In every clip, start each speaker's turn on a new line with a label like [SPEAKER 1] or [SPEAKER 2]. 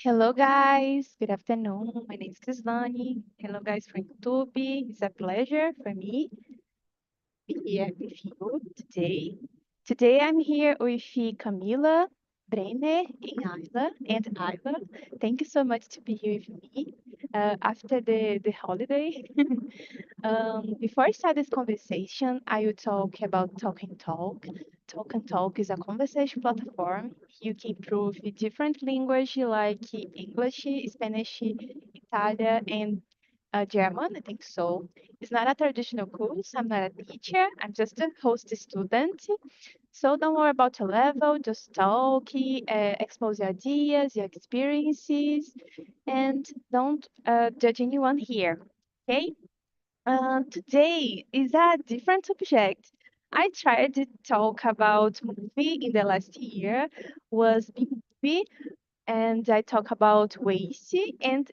[SPEAKER 1] Hello guys, good afternoon. My name is Kislani. Hello guys from YouTube. It's a pleasure for me to be here with you today. Today I'm here with Camila, Brenner, and Ayla. Thank you so much to be here with me after the holiday. Before I start this conversation, I will talk about Talk and Talk. Talk and Talk is a conversation platform. You can improve with different language like English, Spanish, Italian, and German. I think so. It's not a traditional course. I'm not a teacher. I'm just a host student. So don't worry about your level. Just talk, expose your ideas, your experiences, and don't judge anyone here. Okay? Today is a different subject. I tried to talk about movie in the last year was big movie, and I talk about waste. And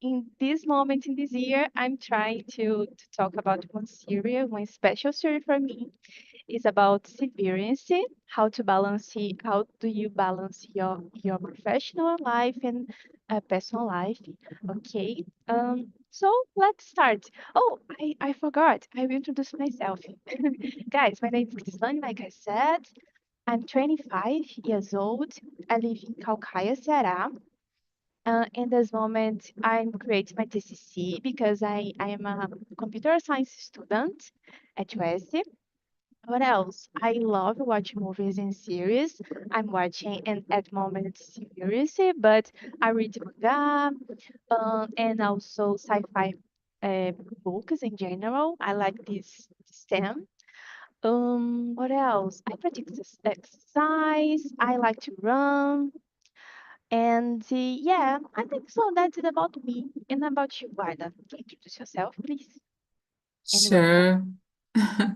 [SPEAKER 1] in this moment in this year, I'm trying to talk about one series, one special series for me is about severance, how do you balance your professional life and personal life. Okay. So let's start. Oh, I forgot. I will introduce myself. Guys, my name is Crislane, like I said. I'm 25 years old. I live in Calcaia, Ceará. In this moment, I'm creating my TCC because I am a computer science student at USC. What else? I love watching movies and series. I'm watching and at the moment series, but I read manga and also sci-fi uh, books in general. I like this STEM. What else? I practice exercise. I like to run. And yeah, I think so. That's it about me and about you, Guarda. Can you introduce yourself, please? And welcome.
[SPEAKER 2] Sure.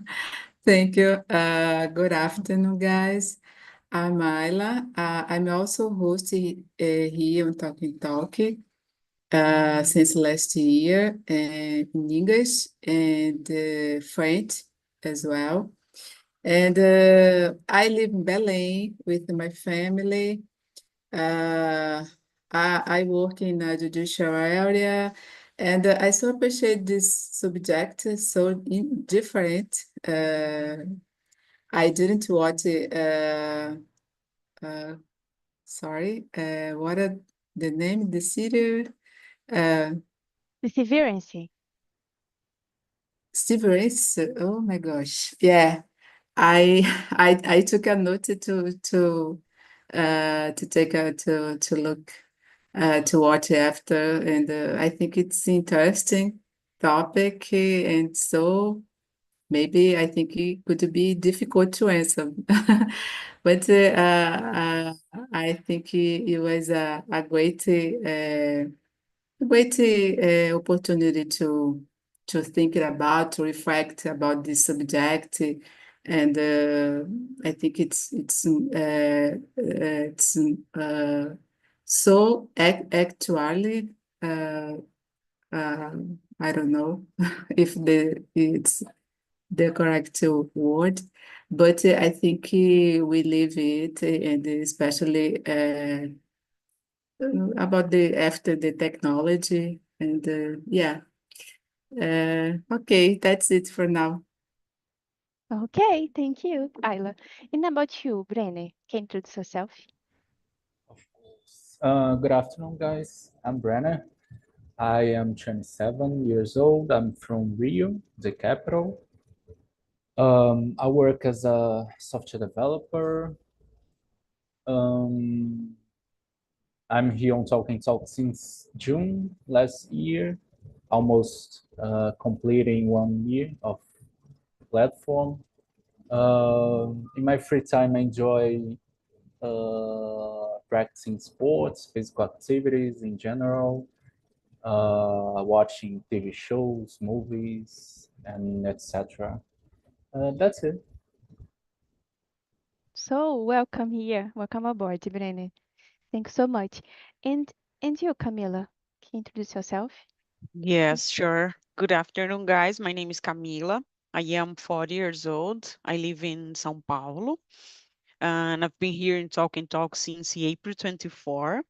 [SPEAKER 2] Thank you. Good afternoon, guys. I'm Ayla. I'm also hosting here on Talking Talk since last year in English and French as well. And I live in Belém with my family. Uh, I work in a judicial area, and I so appreciate this subject, so different. I didn't watch it. Sorry, what are the name of the city? Uh,
[SPEAKER 1] Perseverance.
[SPEAKER 2] Severance. Oh my gosh, yeah. I I took a note to take a to look to watch after, and I think it's interesting topic, and so maybe I think it could be difficult to answer, but I think it was a great opportunity to think about, to reflect about this subject, and I think it's so actually uh, I don't know if it's the correct word, but I think we live it, and especially about the after the technology, and yeah. Okay, that's it for now.
[SPEAKER 1] Okay, thank you, Ayla. And about you, Brene? Can you introduce yourself?
[SPEAKER 3] Of course. Good afternoon, guys. I'm Brenner. I am 27 years old. I'm from Rio, the capital. I work as a software developer. Um, I'm here on Talking Talk since June last year, almost completing 1 year of platform. In my free time, I enjoy practicing sports, physical activities in general, watching TV shows, movies, and etc. That's it.
[SPEAKER 1] So welcome here. Welcome aboard, Brene. Thanks so much. And you, Camila, can you introduce yourself?
[SPEAKER 4] Yes, sure. Good afternoon, guys. My name is Camila. I am 40 years old. I live in São Paulo, and I've been here in Talk and Talk since April 24.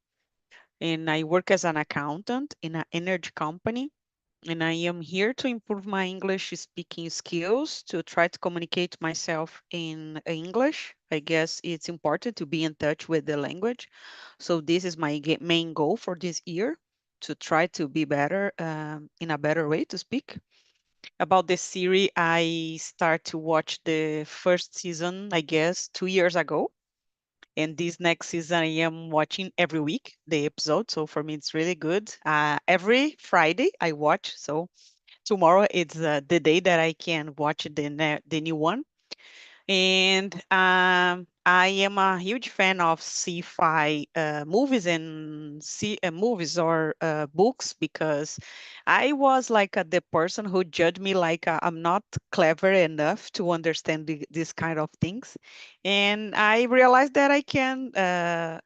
[SPEAKER 4] and I work as an accountant in an energy company. And I am here to improve my English speaking skills, to try to communicate myself in English. I guess it's important to be in touch with the language. So this is my main goal for this year, to try to be better in a better way to speak. About this series, I start to watch the first season, I guess, 2 years ago. And this next season, I am watching every week the episode. So for me, it's really good. Every Friday, I watch. So tomorrow it's the day that I can watch the new one. And I am a huge fan of sci-fi movies and movies or books, because I was like the person who judged me like I'm not clever enough to understand these kind of things. And I realized that I can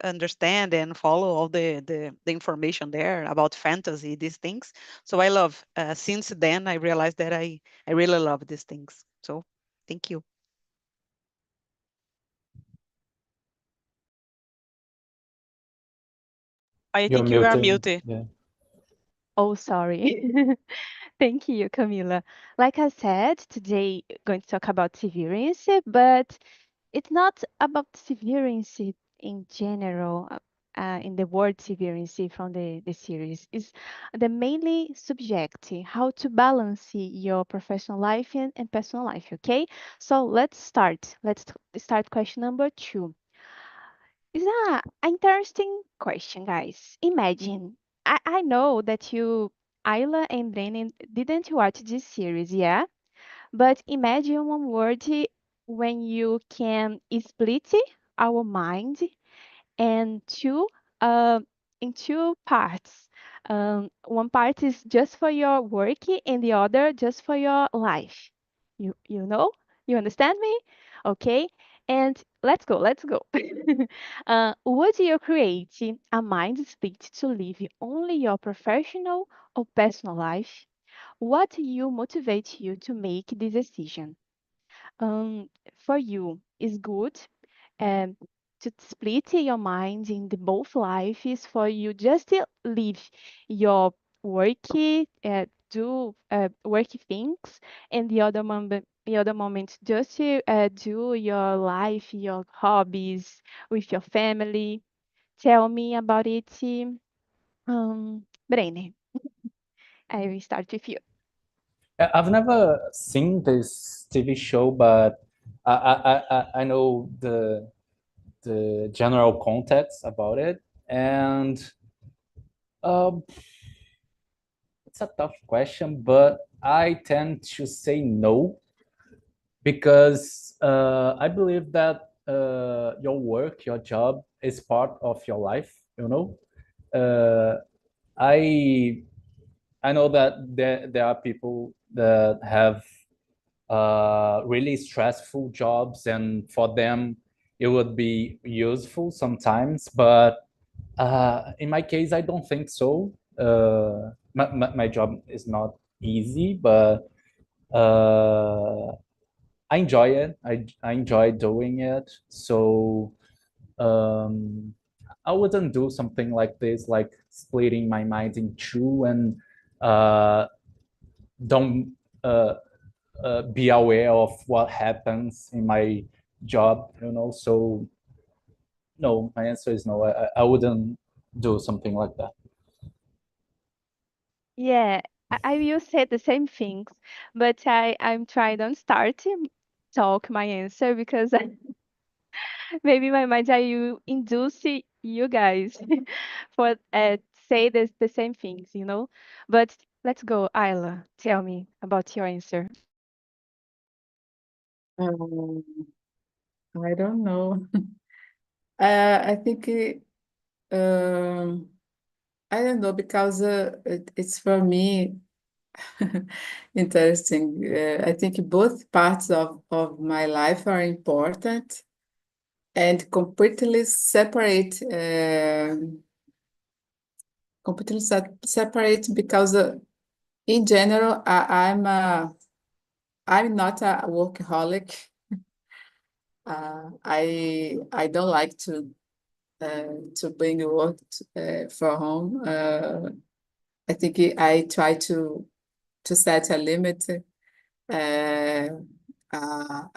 [SPEAKER 4] understand and follow all the information there about fantasy, these things. So I love, since then, I realized that I really love these things. So thank you. I
[SPEAKER 3] You're
[SPEAKER 4] think you are
[SPEAKER 3] muted.
[SPEAKER 4] muted.
[SPEAKER 3] Yeah.
[SPEAKER 1] Oh, sorry. Thank you, Camila. Like I said, today going to talk about severance, but it's not about severance in general, in the word severance from the series. It's the mainly subject, how to balance your professional life and personal life, okay? So let's start. Start question number 2. It's an interesting question, guys. Imagine, I know that you, Ayla and Brennan, didn't watch this series, yeah? But imagine one word when you can split our mind and in two parts. One part is just for your work and the other just for your life. You know? You understand me? Okay. And let's go. Would you create a mind split to live only your professional or personal life? What you motivate you to make this decision? For you is good um, to split your mind in the both lives for you just to live your work, do work things, and the other moment just to do your life, your hobbies with your family. Tell me about it, Brené. I will start with you.
[SPEAKER 3] I've never seen this TV show, but I know the general context about it, and um, it's a tough question, but I tend to say no, because I believe that your work, your job, is part of your life. You know, uh, I I know that there are people that have really stressful jobs, and for them it would be useful sometimes. But in my case, I don't think so. My job is not easy, but uh, I enjoy it. I enjoy doing it. So um, I wouldn't do something like this, like splitting my mind in two, and uh, don't be aware of what happens in my job. So no, my answer is no. I wouldn't do something like that.
[SPEAKER 1] Yeah, I will say the same things, but I'm trying to start to talk my answer because maybe my mind I will induce you guys for say the same things, you know. But let's go, Ayla. Tell me about your answer.
[SPEAKER 2] Um, I don't know. I think I don't know because it's for me interesting. I think both parts of my life are important and completely separate because in general I'm not a workaholic. I don't like to bring work for home. I think I try to set a limit, a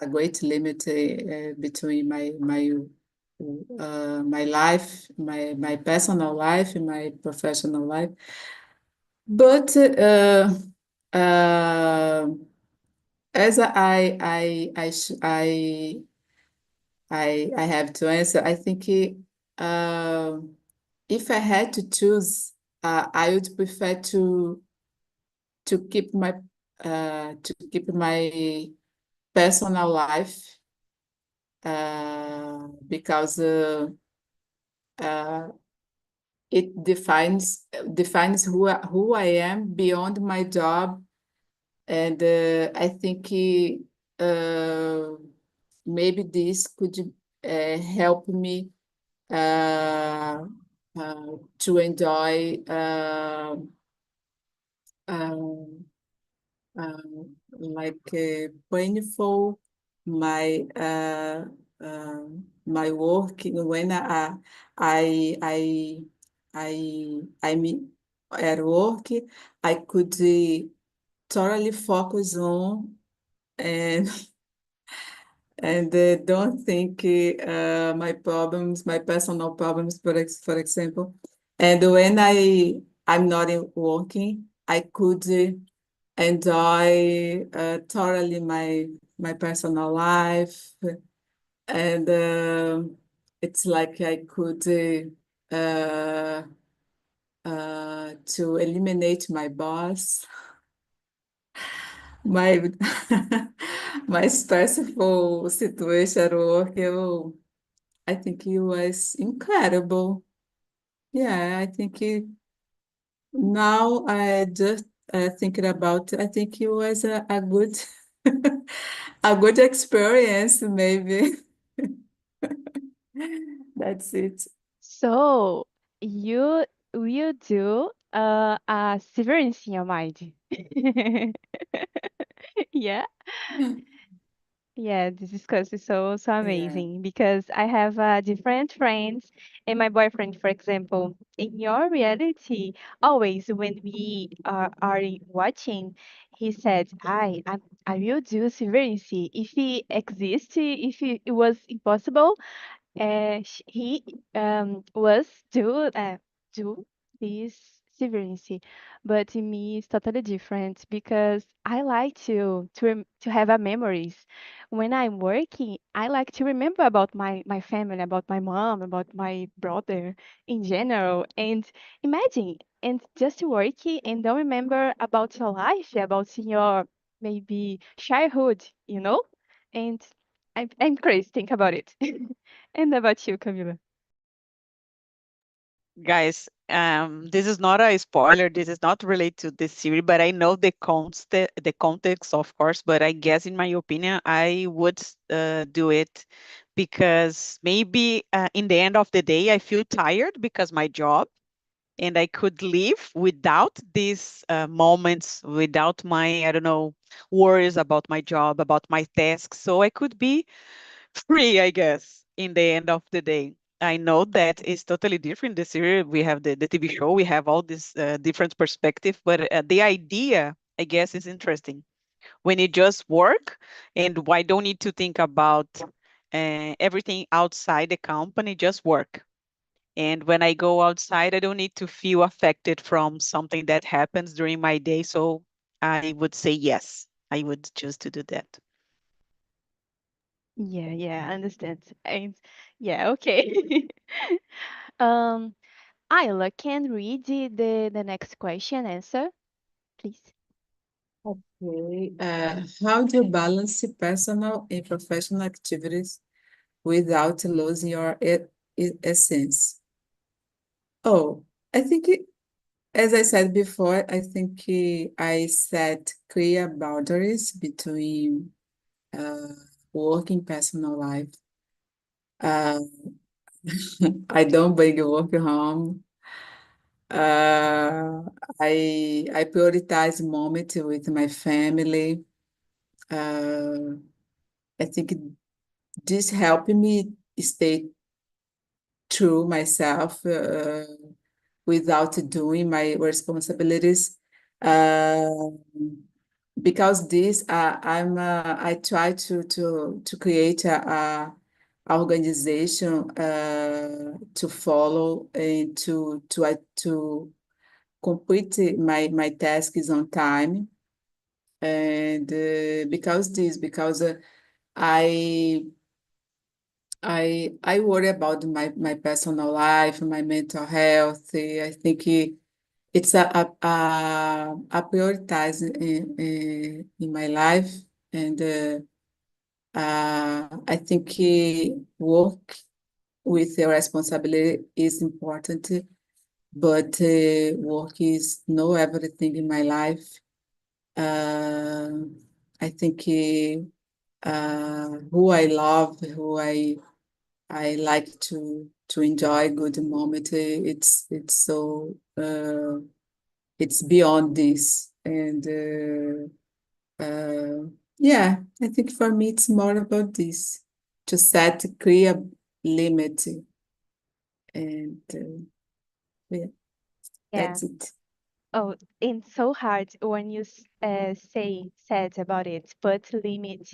[SPEAKER 2] great limit between my life, my personal life, and my professional life. But as I have to answer, I think if I had to choose, I would prefer to keep my personal life because it defines who I am beyond my job, and I think maybe this could help me uh, to enjoy like painful my my work when I'm at work. I could totally focus on and don't think my problems, my personal problems, for example. And when I'm not working, I could enjoy thoroughly my personal life, and it's like I could to eliminate my boss, my my stressful situation at work. I think it was incredible. Yeah, I think now I just thinking about. I think it was a good a good experience, maybe. That's it.
[SPEAKER 1] So you will do a severance in your mind. Yeah. Yeah, this discuss is so
[SPEAKER 2] Yeah.
[SPEAKER 1] amazing because I have different friends and my boyfriend, for example. In your reality, always when we are watching, he said, I will do severance if it exists, if it was impossible. He was do this severance, but in me it's totally different because I like to have a memories. When I'm working, I like to remember about my family, about my mom, about my brother in general. And imagine and just working and don't remember about your life, about your maybe childhood, you know? And I'm crazy think about it. And about you, Camila?
[SPEAKER 4] Guys, this is not a spoiler. This is not related to this series, but I know the context, of course. But I guess, in my opinion, I would do it because maybe in the end of the day, I feel tired because my job, and I could live without these moments, without my, I don't know, worries about my job, about my tasks. So I could be free, I guess, in the end of the day. I know that it's totally different. The series, we have the TV show, we have all this different perspective, but the idea, I guess, is interesting. When you just work, and why don't need to think about everything outside the company, just work. And when I go outside, I don't need to feel affected from something that happens during my day. So I would say yes, I would choose to do that.
[SPEAKER 1] Yeah, I understand. And yeah, okay. Um, Ayla, can read the next question answer, please?
[SPEAKER 2] Okay. How do you balance personal and professional activities without losing your essence? Oh, I think, as I said before, I think I set clear boundaries between uh, work and personal life. Uh, I don't bring work home. Uh, I prioritize moment with my family. I think this helped me stay through myself without doing my responsibilities. Because this, I try to create a organization to follow and to complete my tasks on time. And because I I worry about my personal life, my mental health. I think it's a prioritize in my life, and I think work with the responsibility is important, but work is not everything in my life. I think who I love, who I like to enjoy good moment. It's so it's beyond this, and yeah, I think for me it's more about this, to set clear limit, and yeah,
[SPEAKER 1] Yeah.
[SPEAKER 2] that's it.
[SPEAKER 1] Oh, it's so hard when you said about it, but limit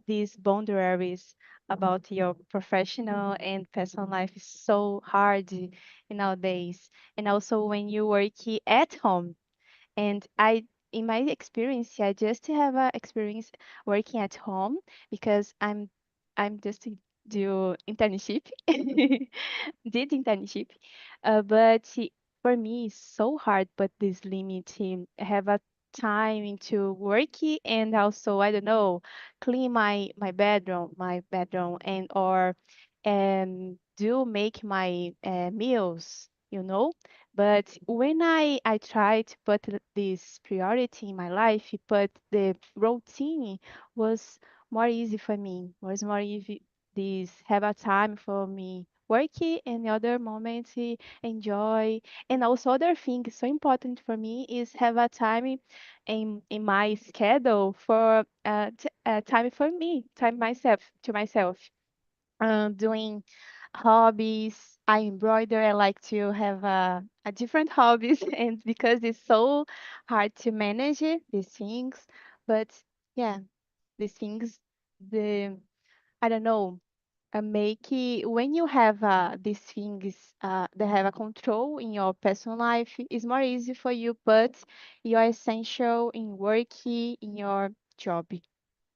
[SPEAKER 1] these boundaries about your professional and personal life is so hard nowadays. And also when you work at home. And in my experience, I just have a experience working at home because I'm just do internship, did internship, for me it's so hard. But this limit have a time to work and also I don't know clean my bedroom and or do make my meals. But when I try to put this priority in my life, but the routine was more easy for me. Was more easy this have a time for me working and the other moments enjoy. And also other thing so important for me is have a time in my schedule for time for me, time myself to myself doing hobbies. I embroider. I like to have a different hobbies, and because it's so hard to manage these things, but yeah, these things, the I don't know, make it, when you have these things that have a control in your personal life, it's more easy for you, but you're essential in work, in your job.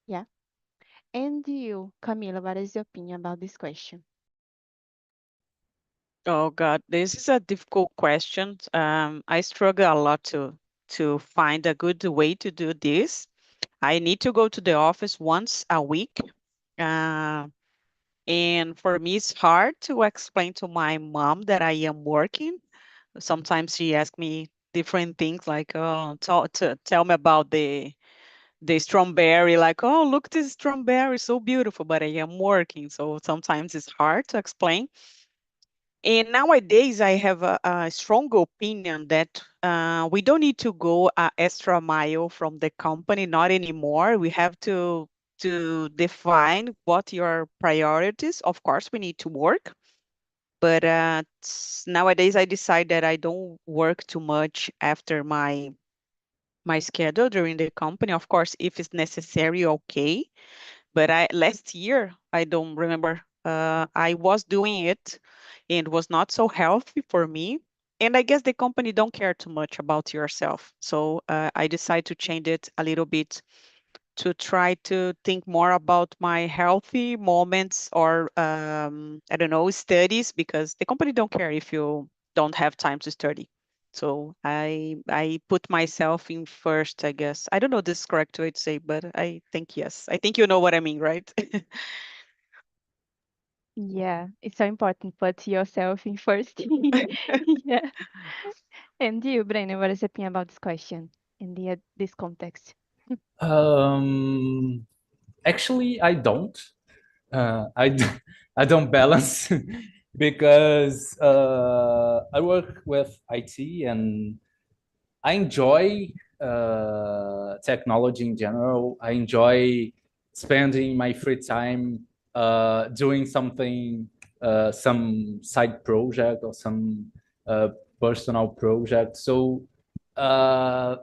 [SPEAKER 1] Yeah. And you, Camila, what is your opinion about this question?
[SPEAKER 4] Oh God, this is a difficult question. I struggle a lot to find a good way to do this. I need to go to the office once a week. Uh, and for me, it's hard to explain to my mom that I am working. Sometimes she asks me different things like, oh, tell me about the strawberry, like, oh, look, this strawberry, so beautiful, but I am working. So sometimes it's hard to explain. And nowadays, I have a strong opinion that we don't need to go a extra mile from the company, not anymore. We have to define what your priorities. Of course, we need to work, but nowadays I decide that I don't work too much after my schedule during the company. Of course, if it's necessary, okay. But last year, I don't remember. I was doing it and was not so healthy for me. And I guess the company don't care too much about yourself. So I decided to change it a little bit to try to think more about my healthy moments or I don't know, studies, because the company don't care if you don't have time to study. So I put myself in first, I guess. I don't know this is correct way to say, but I think yes. I think you know what I mean, right?
[SPEAKER 1] Yeah, it's so important. Put yourself in first. Yeah. And you, Brennan, what is your opinion about this question in this context?
[SPEAKER 3] Um, Actually, I don't. I don't balance because I work with IT and I enjoy technology in general. I enjoy spending my free time doing something some side project or some personal project. So I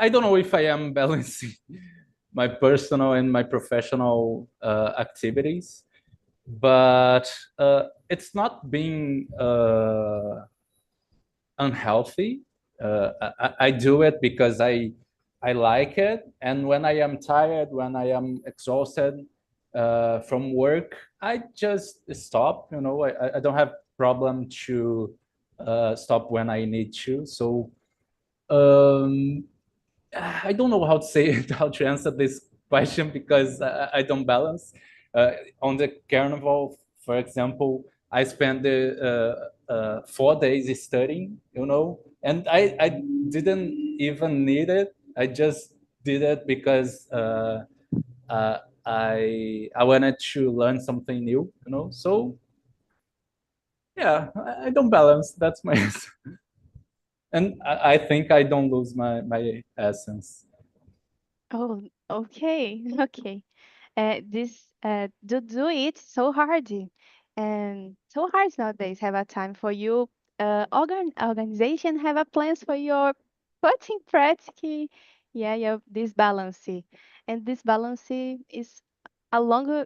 [SPEAKER 3] don't know if I am balancing my personal and my professional activities, but it's not being unhealthy. I do it because I like it, and when I am tired, when I am exhausted from work, I just stop. You know, I don't have problem to stop when I need to. So I don't know how to say it, how to answer this question because I don't balance. On the carnival, for example, I spent the 4 days studying, you know, and I didn't even need it. I just did it because I wanted to learn something new, you know. So yeah, I don't balance. That's my answer. And I think I don't lose my essence.
[SPEAKER 1] Oh, okay, okay. This do it so hard, and so hard nowadays. Have a time for you. Organization have a plans for your putting practice. Yeah, yeah. This balance, and this balance is a long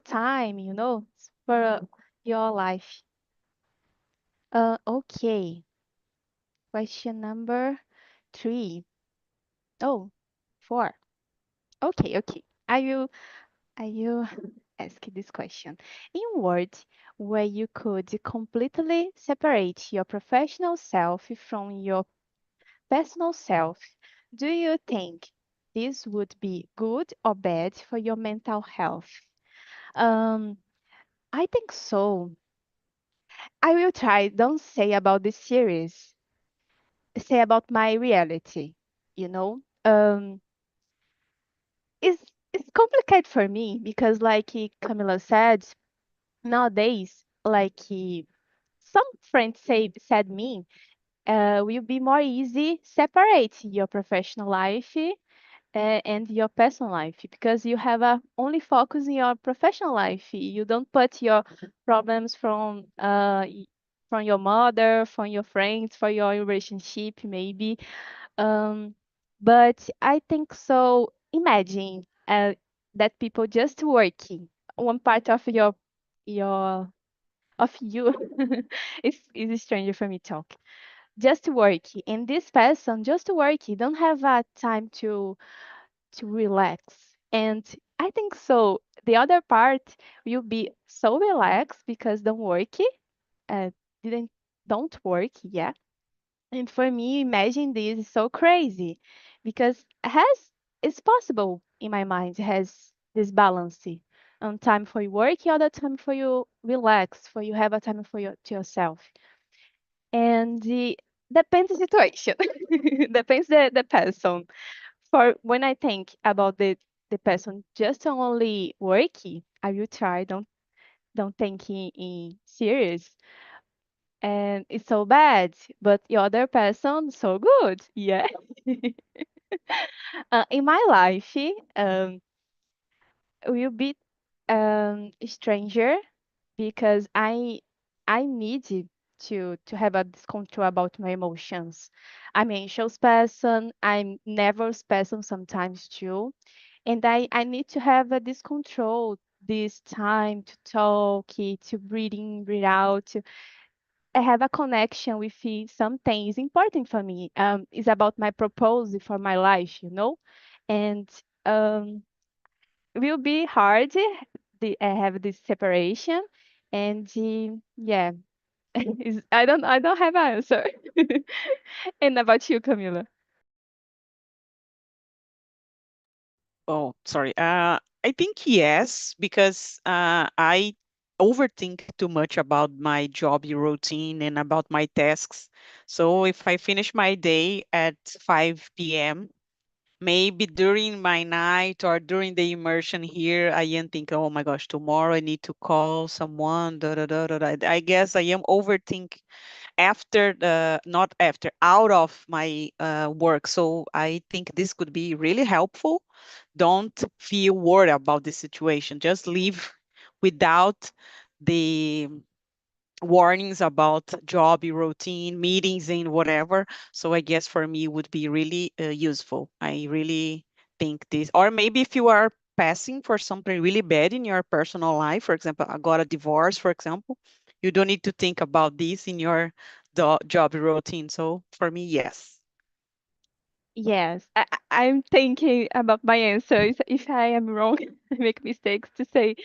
[SPEAKER 1] time. You know, for your life. Okay. Question number 3. Oh, 4. Okay, okay. I will ask this question. In a world where you could completely separate your professional self from your personal self, do you think this would be good or bad for your mental health? Um, I think so. I will try. Don't say about this series. Say about my reality. You know, it's complicated for me because, like Camila said, nowadays, like some friends said me, will be more easy separate your professional life and your personal life because you have a only focus in your professional life. You don't put your problems from your mother, from your friends, for your relationship maybe. Um, but I think so. Imagine that people just working one part of your of you is a stranger for me talk. Just work, and this person just work. You don't have a time to relax, and I think so. The other part will be so relaxed because don't work, uh, didn't don't work, yeah. And for me, imagine this is so crazy because it's possible in my mind, it has this balance on time for your work, other time for you relax, for you have a time for to yourself. And depends the situation, depends the person. For when I think about the person just only working, I will try, don't think in serious and it's so bad, but the other person so good. Yeah. In my life, um, will be stranger because I need to have a this control about my emotions. I'm anxious person. I'm nervous person sometimes too, and I need to have this control, this time to talk, to breathe in, breathe out, I have a connection with something is important for me. It's about my purpose for my life, you know, and um, it will be hard. I have this separation, and yeah, I don't have an answer. And about you, Camila?
[SPEAKER 4] Oh, sorry. I think yes, because I overthink too much about my job routine and about my tasks. So if I finish my day at 5 p.m., maybe during my night or during the immersion here, I am thinking, oh my gosh, tomorrow I need to call someone. Da, da, da, da, da. I guess I am overthink after the not after out of my work. So I think this could be really helpful. Don't feel worried about the situation. Just live without the warnings about job routine, meetings, and whatever. So I guess for me it would be really useful. I really think this, or maybe if you are passing for something really bad in your personal life, for example, I got a divorce, for example, you don't need to think about this in your job routine. So for me, yes.
[SPEAKER 1] Yes, I'm thinking about my answers. If I am wrong, I make mistakes to say,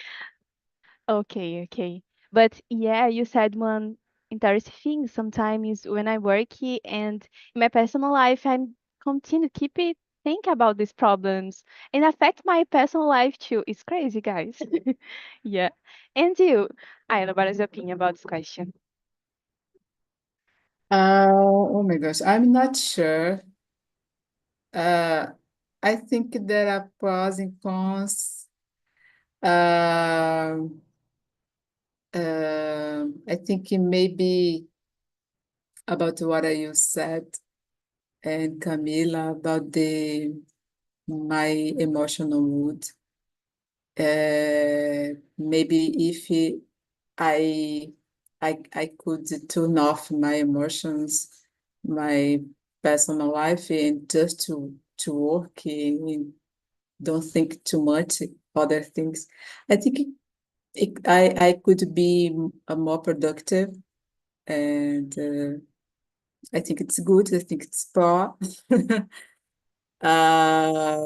[SPEAKER 1] okay, okay. But yeah, you said one interesting thing. Sometimes when I work and in my personal life, I'm continue keep it think about these problems and affect my personal life too. It's crazy, guys. Yeah. And you, I know what is your opinion about this question.
[SPEAKER 2] Oh my gosh, I'm not sure. I think there are pros and cons. Um, I think it maybe about what you said and Camila about my emotional mood. Maybe if I I could turn off my emotions, my personal life, and just to work and don't think too much other things. I think I could be more productive, and I think it's good. I think it's pro. uh,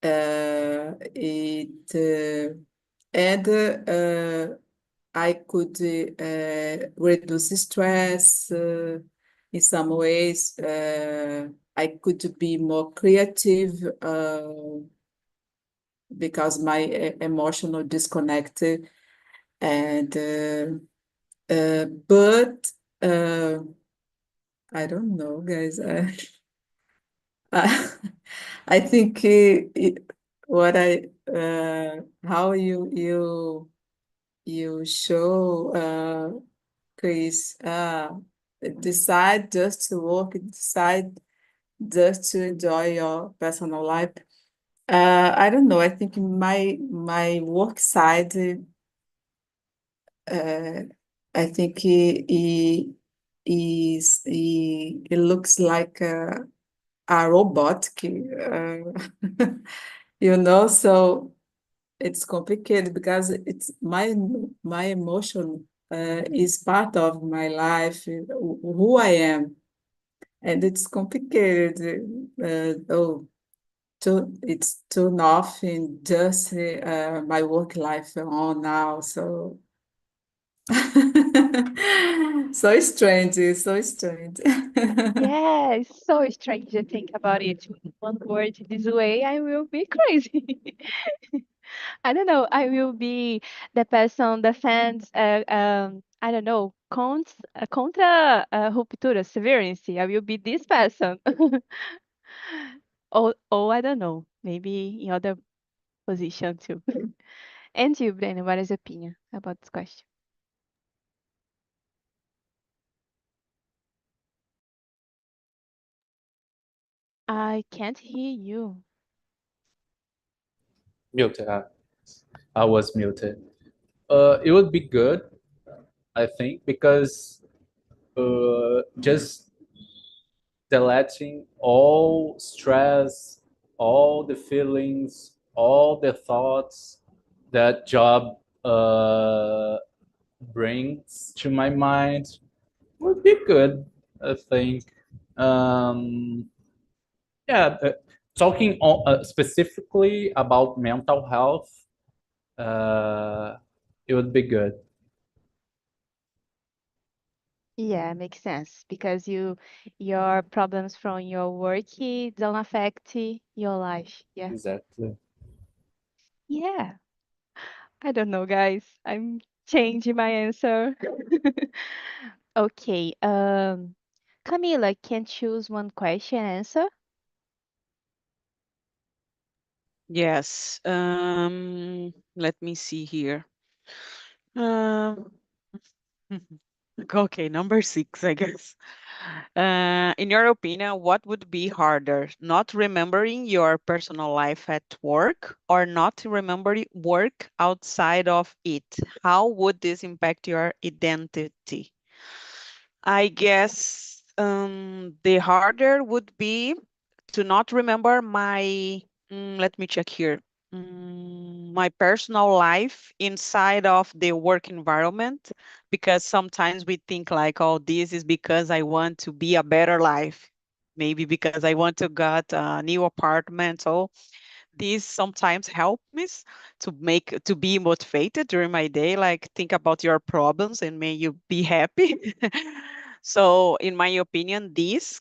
[SPEAKER 2] it and I could reduce stress in some ways. I could be more creative because my emotional disconnected and but uh, I don't know, guys. I, I think what I how you show Chris decide just to work, decide just to enjoy your personal life. I don't know. I think my work side, uh, I think it looks like a robot, you know. So it's complicated because it's my emotion is part of my life, who I am, and it's complicated. It's turned off in just my work life on now. So so strange, it's so strange.
[SPEAKER 1] Yeah, it's so strange to think about it. One word this way, I will be crazy. I don't know. I will be the person defends, I don't know, contra ruptura, severance. I will be this person. Or I don't know, maybe in other position too. And you, Breno, what is your opinion about this question? I can't hear you.
[SPEAKER 3] Muted. I was muted. It would be good, I think, because just deleting all stress, all the feelings, all the thoughts that job brings to my mind would be good, I think. Um, yeah, talking specifically about mental health, uh, it would be good.
[SPEAKER 1] Yeah, makes sense because your problems from your work don't affect your life. Yeah.
[SPEAKER 3] Exactly.
[SPEAKER 1] Yeah. I don't know, guys. I'm changing my answer. Okay. Camila can choose one question answer.
[SPEAKER 4] Yes. Let me see here. Um, okay, number 6, I guess. In your opinion, what would be harder, not remembering your personal life at work or not remembering work outside of it? How would this impact your identity? I guess the harder would be to not remember my, let me check here, my personal life inside of the work environment, because sometimes we think like, oh, this is because I want to be a better life, maybe because I want to get a new apartment. So these sometimes help me to be motivated during my day, like think about your problems and may you be happy. So in my opinion, this,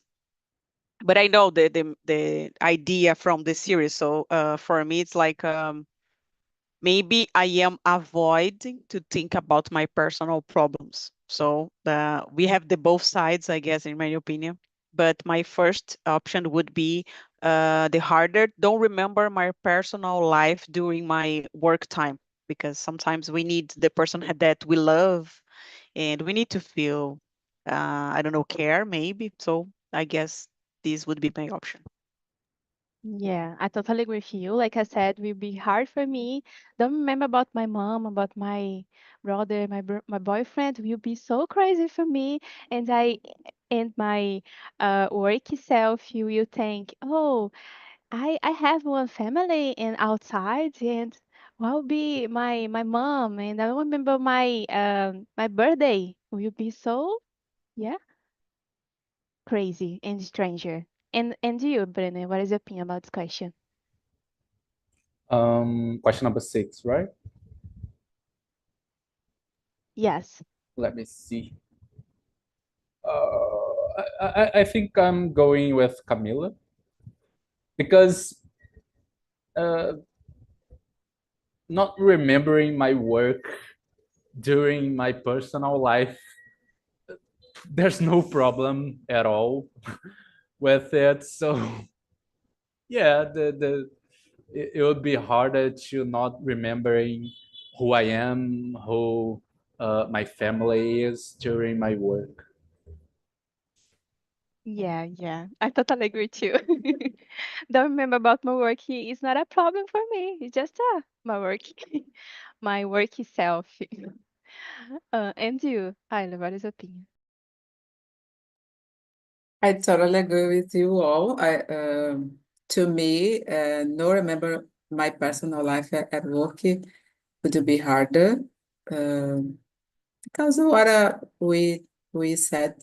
[SPEAKER 4] but I know the idea from the series. So for me, it's like maybe I am avoiding to think about my personal problems. So we have the both sides, I guess, in my opinion. But my first option would be the harder. Don't remember my personal life during my work time, because sometimes we need the person that we love, and we need to feel, I don't know, care maybe. So I guess this would be my option.
[SPEAKER 1] Yeah, I totally agree with you. Like I said, will be hard for me. Don't remember about my mom, about my brother, my boyfriend. Will be so crazy for me, and my work self. You will think, oh, I have one family and outside, and what will be my mom, and I don't remember my birthday. Will be so, yeah, crazy and stranger. And you, Brennan, what is your opinion about this question?
[SPEAKER 3] Question number 6, right?
[SPEAKER 1] Yes.
[SPEAKER 3] Let me see. I think I'm going with Camila because uh, not remembering my work during my personal life, there's no problem at all with it. So yeah, it would be harder to not remembering who I am, who my family is during my work.
[SPEAKER 1] Yeah, yeah. I totally agree too. Don't remember about my work. It's not a problem for me. It's just my work, my work itself. And you, Ayla, what is your opinion?
[SPEAKER 2] I totally agree with you all. To me, no remember my personal life at work would be harder. Um, because what we said,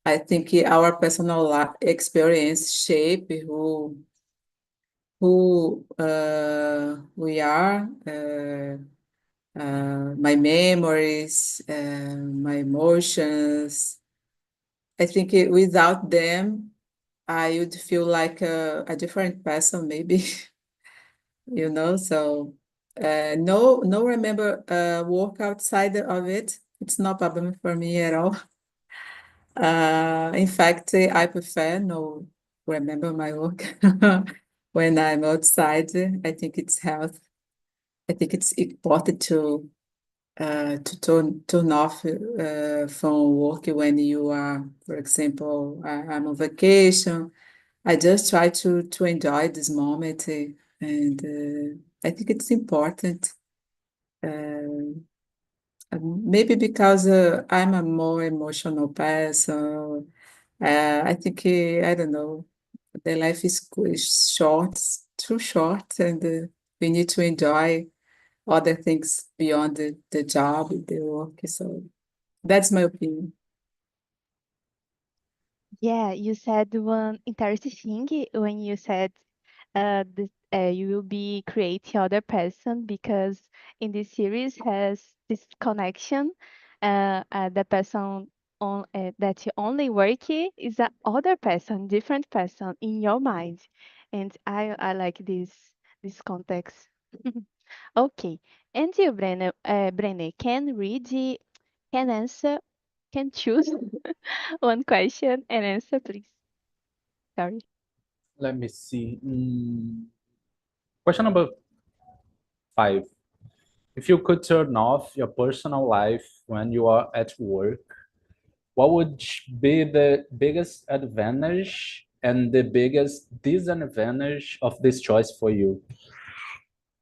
[SPEAKER 2] I think our personal experience shape who we are. My memories, my emotions. I think without them, I would feel like a different person, maybe, So no remember work outside of it. It's no problem for me at all. In fact, I prefer no remember my work when I'm outside. I think it's health. I think it's important to turn off from work when you are, for example, I'm on vacation. I just try to enjoy this moment, and I think it's important. Uh, Maybe because I'm a more emotional person. I think I don't know. The life is short, too short, and we need to enjoy other things beyond the job, the work. So that's my opinion.
[SPEAKER 1] Yeah, you said one interesting thing when you said you will be creating other person because in this series has this connection. The person that you only work is a other person, different person in your mind, and I like this context. Okay, and you, Brenne, can answer, can choose one question and answer, please. Sorry.
[SPEAKER 3] Let me see. Question number 5. If you could turn off your personal life when you are at work, what would be the biggest advantage and the biggest disadvantage of this choice for you?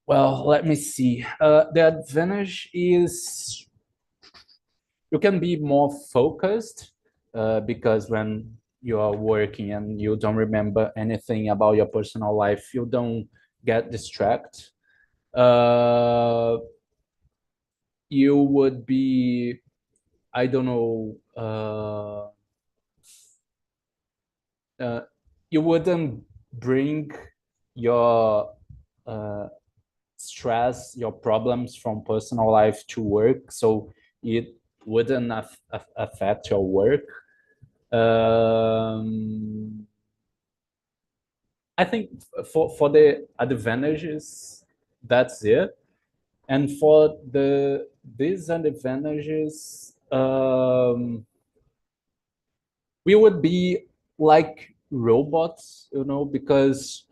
[SPEAKER 3] Well, let me see. The advantage is you can be more focused because when you are working and you don't remember anything about your personal life, you don't get distracted. You would be, I don't know, you wouldn't bring your stress, your problems from personal life to work, so it wouldn't affect your work. I think for the advantages, that's it. And for the disadvantages, we would be like robots, you know, because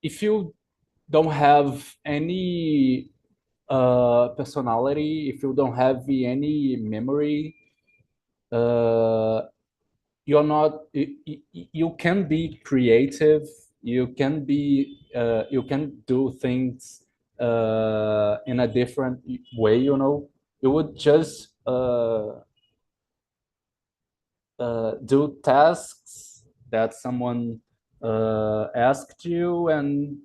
[SPEAKER 3] if you don't have any personality, if you don't have any memory, you're not, you can be creative, you can be, you can do things in a different way, you know. You would just do tasks that someone asked you, and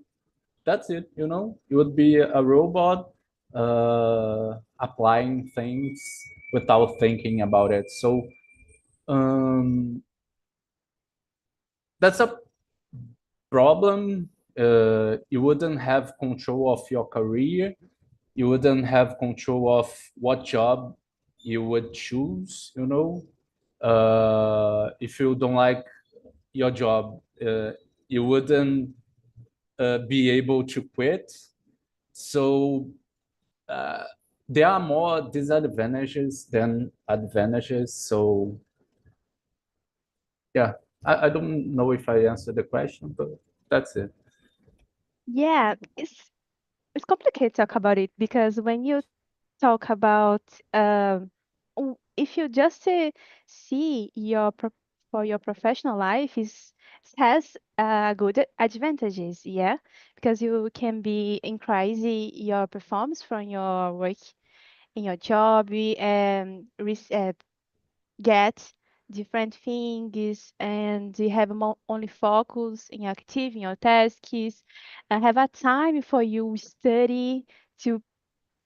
[SPEAKER 3] that's it, you know. You would be a robot applying things without thinking about it. So that's a problem. You wouldn't have control of your career. You wouldn't have control of what job you would choose, you know. If you don't like your job, you wouldn't be able to quit. So there are more disadvantages than advantages. So yeah, I don't know if I answered the question, but that's it.
[SPEAKER 1] Yeah, it's complicated to talk about it because when you talk about if you just see for your professional life is has good advantages, yeah, because you can be increase your performance from your work in your job and get different things and you have more only focus in active in your tasks and have a time for you study to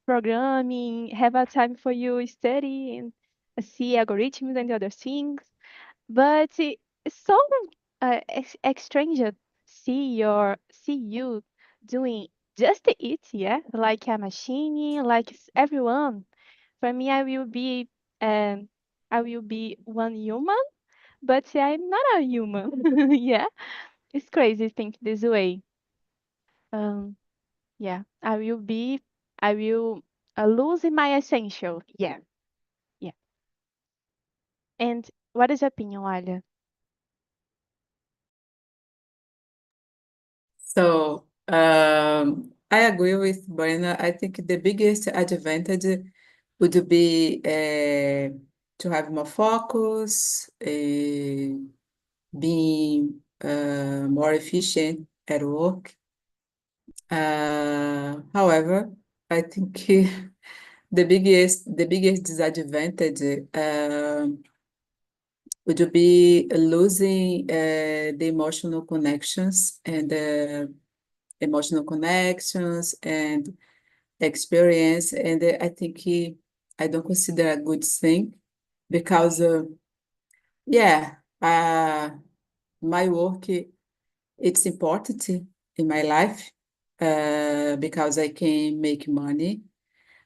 [SPEAKER 1] programming, have a time for you study and see algorithms and other things. But it's so strange to see you doing just it, yeah, like a machine, like everyone. For me, um, I will be one human, but I'm not a human. Yeah, it's crazy to think this way. Um, yeah, I will lose my essential. Yeah, yeah. And what is your opinion, Alia?
[SPEAKER 2] So I agree with Brenda. I think the biggest advantage would be to have more focus, being more efficient at work. However, I think the biggest disadvantage would be losing the emotional connections and experience. And I think I don't consider a good thing because, yeah, my work it's important in my life because I can make money.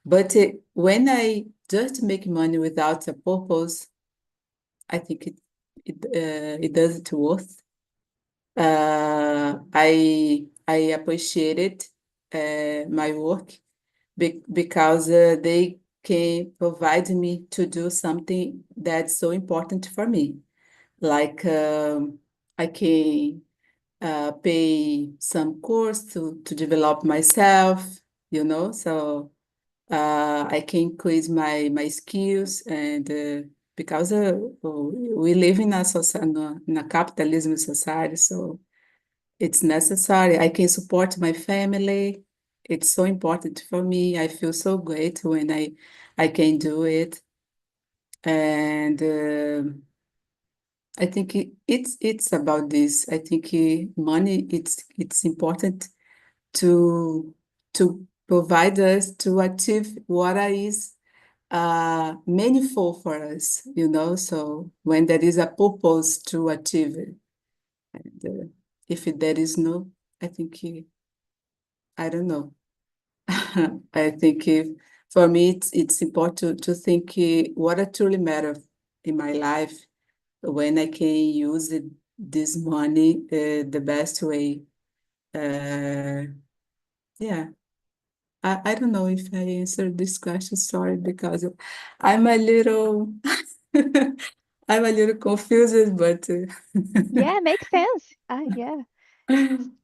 [SPEAKER 2] But when I just make money without a purpose, I think it doesn't worth. I appreciated my work because they can provide me to do something that's so important for me. Like I can pay some course to develop myself, you know, so I can increase my skills and because we live in a capitalism society, so it's necessary. I can support my family. It's so important for me. I feel so great when I can do it. And I think it's about this. I think money, it's important to provide us to achieve what is meaningful for us, So when there is a purpose to achieve it, and if there is no, I think I don't know. I think for me it's important to think what truly matters in my life when I can use this money the best way. Yeah. I don't know if I answered this question, sorry, because I'm a little I'm a little confused, but
[SPEAKER 1] Yeah, makes sense. Yeah,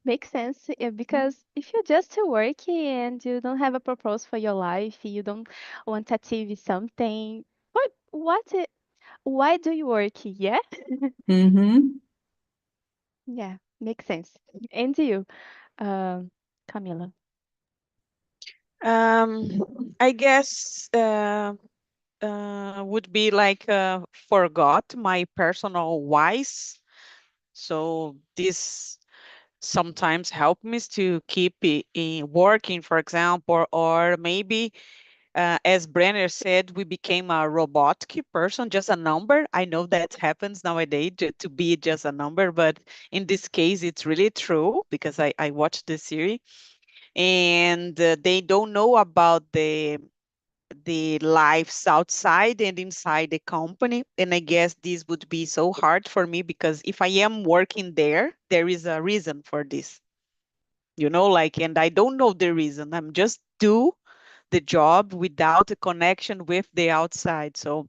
[SPEAKER 1] makes sense. Yeah, because if you're just working and you don't have a purpose for your life, you don't want to achieve something, why do you work? Yeah?
[SPEAKER 2] Mhm.
[SPEAKER 1] Yeah, makes sense. And you, um, Camila?
[SPEAKER 4] I guess would be like forgot my personal whys. So this sometimes help me to keep working, for example, or maybe as Brenner said, we became a robotic person, just a number. I know that happens nowadays to be just a number, but in this case, it's really true because I watched the series and they don't know about the lives outside and inside the company. And I guess this would be so hard for me because if I am working there, there is a reason for this, like, and I don't know the reason. I'm just do the job without a connection with the outside. So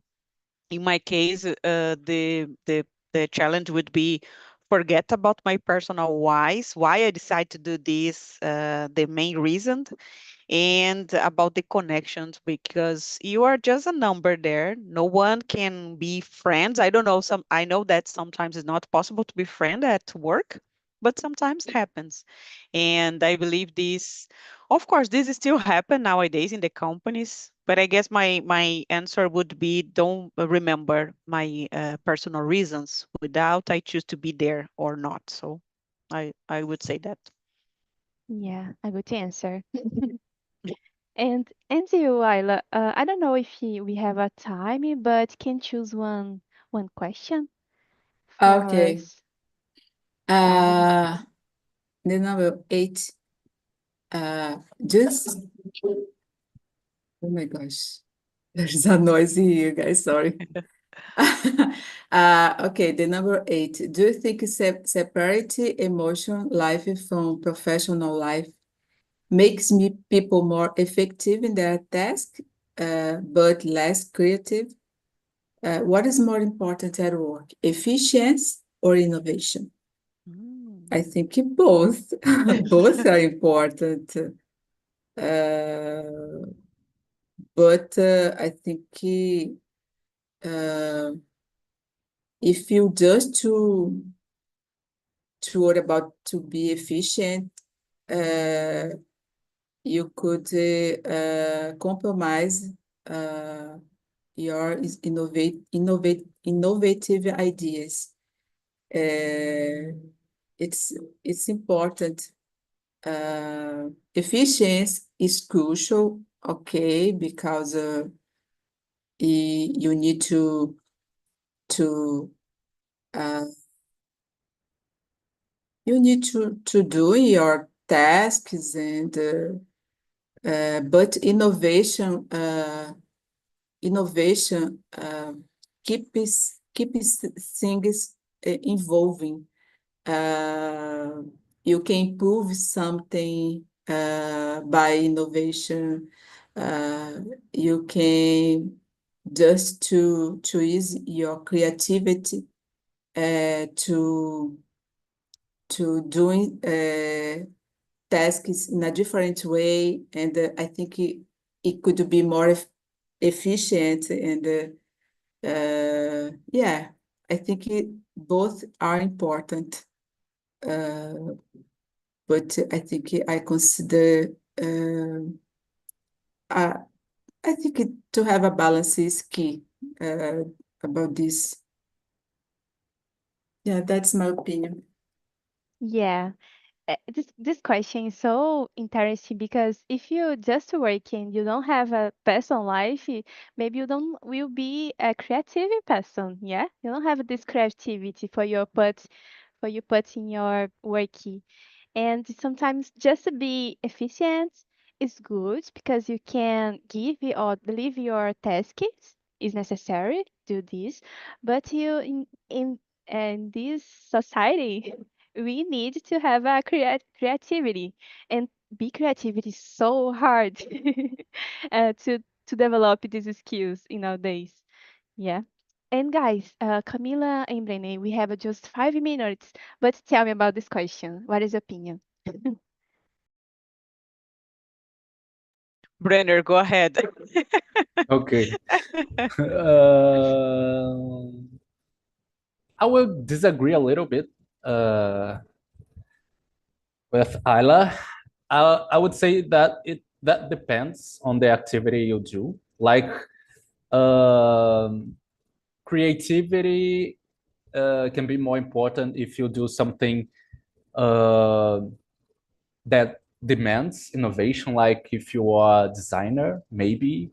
[SPEAKER 4] in my case, the challenge would be forget about my personal whys, why I decide to do this, the main reason, and about the connections because you are just a number there. No one can be friends. I don't know. I know that sometimes it's not possible to be friend at work, but sometimes happens. And I believe this, of course, this still happen nowadays in the companies. But I guess my answer would be don't remember my personal reasons without I choose to be there or not. So I would say that.
[SPEAKER 1] Yeah, a good answer. And you, Ayla, I don't know if we have a time, but can choose one question for
[SPEAKER 2] Okay.
[SPEAKER 1] us.
[SPEAKER 2] Uh, the number 8. Just oh my gosh, there's a noise here, guys. Sorry. Okay, the number 8. Do you think separate emotion life from professional life makes me people more effective in their task, but less creative? What is more important at work, efficiency or innovation?
[SPEAKER 4] Mm.
[SPEAKER 2] I think both. Both are important. Uh, but I think uh, if you just to worry about to be efficient, uh, you could compromise uh, your innovative ideas. It's it's important. Efficiency is crucial, okay, because you need to uh, you need to do your tasks and but innovation keeps things evolving. Uh, you can improve something by innovation. Uh, you can just to use your creativity to doing tasks in a different way, and I think it could be more efficient and yeah, I think both are important, but I think I consider uh, I think to have a balance is key about this. Yeah, that's my opinion.
[SPEAKER 1] Yeah. This question is so interesting because if you just work and you don't have a personal life, maybe you don't will be a creative person. Yeah, you don't have this creativity for you put in your work. And sometimes just to be efficient is good because you can give or leave your tasks is necessary do this, but you in this society we need to have a creativity, and be creativity is so hard to develop these skills in nowadays. Yeah. And guys, Camila and Brené, we have just 5 minutes, but tell me about this question. What is your opinion?
[SPEAKER 4] Brenner, go ahead.
[SPEAKER 3] Okay. I will disagree a little bit with Ayla. I would say that that depends on the activity you do. Like creativity can be more important if you do something uh, that demands innovation, like if you are a designer, maybe,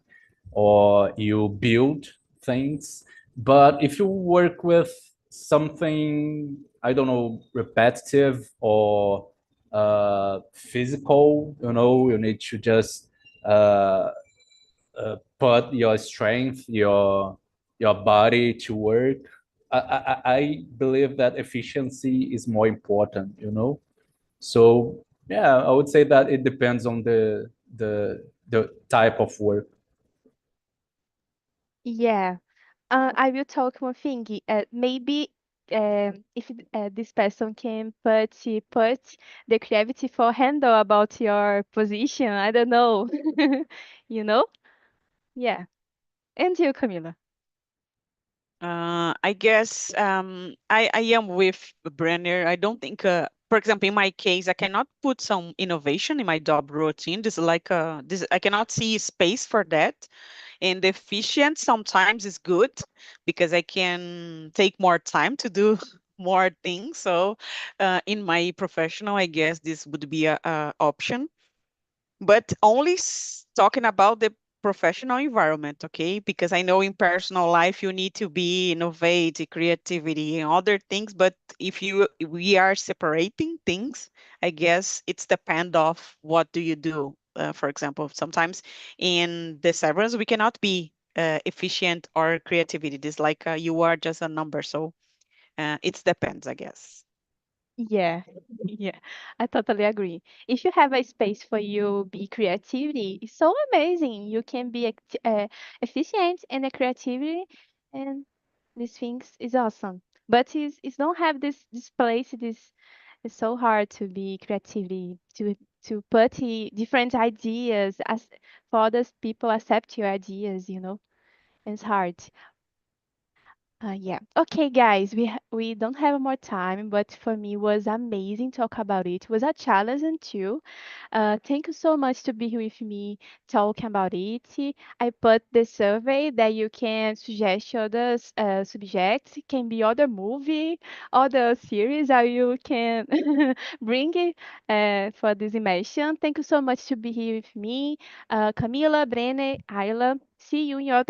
[SPEAKER 3] or you build things. But if you work with something, I don't know, repetitive or physical, you need to just uh, put your strength, your body to work. I believe that efficiency is more important. So yeah, I would say that it depends on the type of work.
[SPEAKER 1] Yeah, I will talk one thing. Maybe if this person can put the creativity for handle about your position, I don't know. You know? Yeah. And you, Camila?
[SPEAKER 4] I guess I am with Brenner. I don't think, for example, in my case, I cannot put some innovation in my job routine. This is like this. I cannot see space for that. And efficient sometimes is good because I can take more time to do more things. So, in my professional, I guess this would be a option, but only talking about the professional environment, okay? Because I know in personal life you need to be innovate, creativity, and other things. But if we are separating things, I guess it's depend of what do you do. For example, sometimes in the Severance we cannot be efficient or creativity. It's like you are just a number. So it depends, I guess.
[SPEAKER 1] Yeah, yeah, I totally agree. If you have a space for you be creativity, it's so amazing. You can be efficient in the creativity, and these things is awesome. But it's don't have this place. This it's so hard to be creativity to put different ideas as for others people accept your ideas. It's hard. Yeah. Okay, guys, we don't have more time, but for me it was amazing talk about it. It was a challenge too. Thank you so much to be here with me talking about it. I put the survey that you can suggest other subjects, can be other movie, other series, or you can bring it for this immersion. Thank you so much to be here with me, Camila, Brene, Ayla. See you in other